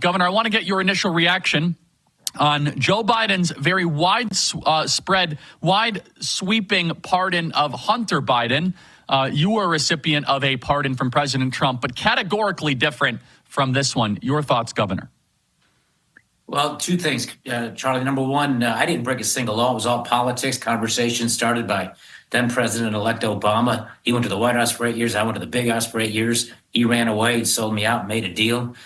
Governor, I want to get your initial reaction on Joe Biden's very wide sweeping pardon of Hunter Biden. You were a recipient of a pardon from President Trump, but categorically different from this one. Your thoughts, Governor? Well, two things, Charlie. Number one, I didn't break a single law. It was all politics. Conversation started by then President-elect Obama. He went to the White House for 8 years. I went to the Big House for 8 years. He ran away and sold me out and made a deal.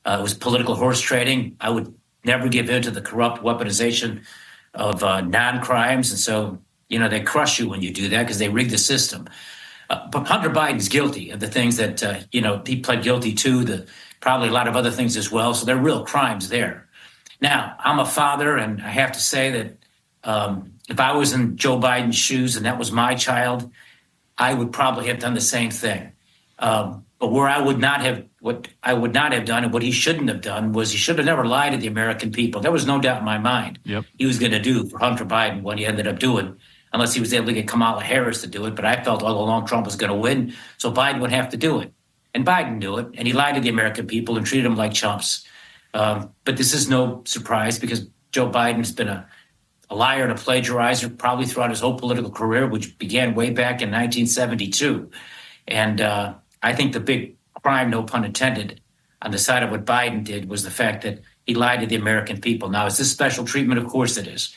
It was political horse trading. I would never give in to the corrupt weaponization of non-crimes. And so, they crush you when you do that because they rig the system. But Hunter Biden's guilty of the things that, he pled guilty to, probably a lot of other things as well. So there are real crimes there. Now, I'm a father, and I have to say that if I was in Joe Biden's shoes and that was my child, I would probably have done the same thing. But where what I would not have done and what he shouldn't have done was he should have never lied to the American people. There was no doubt in my mind he was going to do for Hunter Biden what he ended up doing, unless he was able to get Kamala Harris to do it. But I felt all along Trump was going to win, so Biden would have to do it. And Biden knew it, and he lied to the American people and treated them like chumps. But this is no surprise because Joe Biden's been a liar and a plagiarizer probably throughout his whole political career, which began way back in 1972. And I think the big crime, no pun intended, on the side of what Biden did was the fact that he lied to the American people. Now, is this special treatment? Of course it is.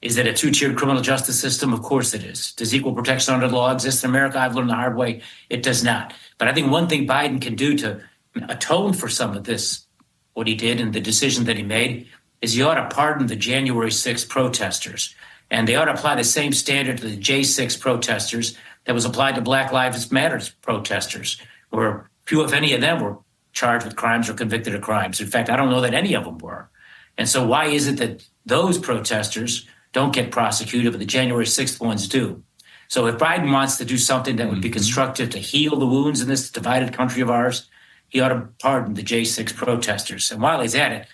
Is it a two-tiered criminal justice system? Of course it is. Does equal protection under the law exist in America? I've learned the hard way. It does not. But I think one thing Biden can do to atone for some of this, what he did and the decision that he made, is he ought to pardon the January 6th protesters. And they ought to apply the same standard to the J6 protesters that was applied to Black Lives Matter protesters, where few, if any of them, were charged with crimes or convicted of crimes. In fact, I don't know that any of them were. And so why is it that those protesters don't get prosecuted, but the January 6th ones do? So if Biden wants to do something that would be constructive to heal the wounds in this divided country of ours, he ought to pardon the J6 protesters. And while he's at it,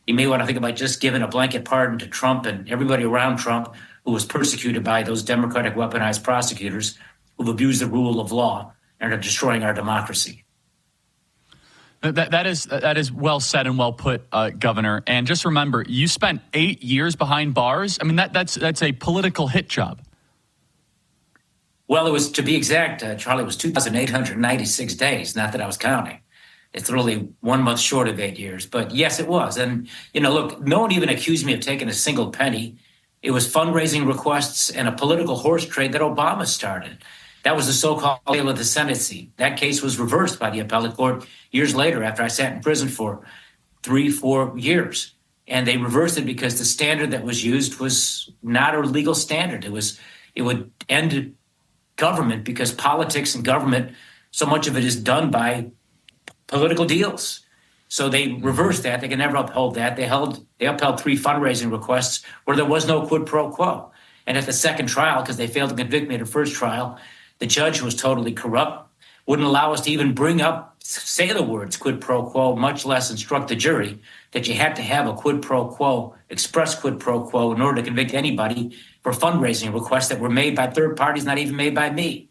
he may want to think about just giving a blanket pardon to Trump and everybody around Trump who was persecuted by those Democratic weaponized prosecutors who've abused the rule of law and are destroying our democracy. That is well said and well put, Governor. And just remember, you spent 8 years behind bars. I mean, that's a political hit job. Well, it was, to be exact, Charlie, it was 2,896 days. Not that I was counting. It's really 1 month short of 8 years. But yes, it was. And, look, no one even accused me of taking a single penny. It was fundraising requests and a political horse trade that Obama started. That was the so-called deal of the Senate seat. That case was reversed by the appellate court years later after I sat in prison for 3-4 years. And they reversed it because the standard that was used was not a legal standard. It would end government because politics and government, so much of it is done by political deals. So they reversed that. They can never uphold that. They upheld 3 fundraising requests where there was no quid pro quo. And at the second trial, because they failed to convict me at the first trial, the judge, who was totally corrupt, wouldn't allow us to even say the words quid pro quo, much less instruct the jury that you had to have a quid pro quo, express quid pro quo, in order to convict anybody for fundraising requests that were made by third parties, not even made by me.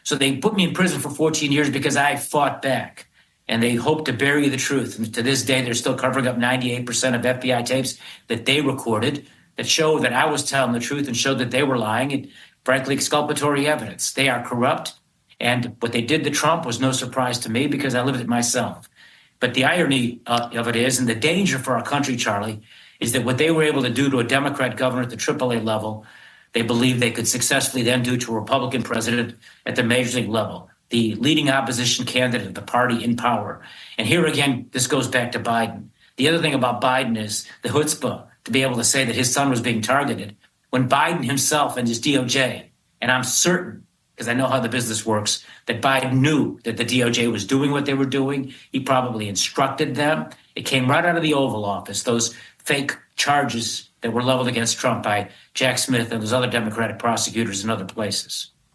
So they put me in prison for 14 years because I fought back. And they hoped to bury the truth. And to this day, they're still covering up 98% of FBI tapes that they recorded that show that I was telling the truth and showed that they were lying, and frankly, exculpatory evidence. They are corrupt. And what they did to Trump was no surprise to me because I lived it myself. But the irony of it is, and the danger for our country, Charlie, is that what they were able to do to a Democrat governor at the AAA level, they believe they could successfully then do to a Republican president at the major league level, the leading opposition candidate of the party in power. And here again, this goes back to Biden. The other thing about Biden is the chutzpah to be able to say that his son was being targeted when Biden himself and his DOJ, and I'm certain, because I know how the business works, that Biden knew that the DOJ was doing what they were doing. He probably instructed them. It came right out of the Oval Office, those fake charges that were leveled against Trump by Jack Smith and those other Democratic prosecutors in other places.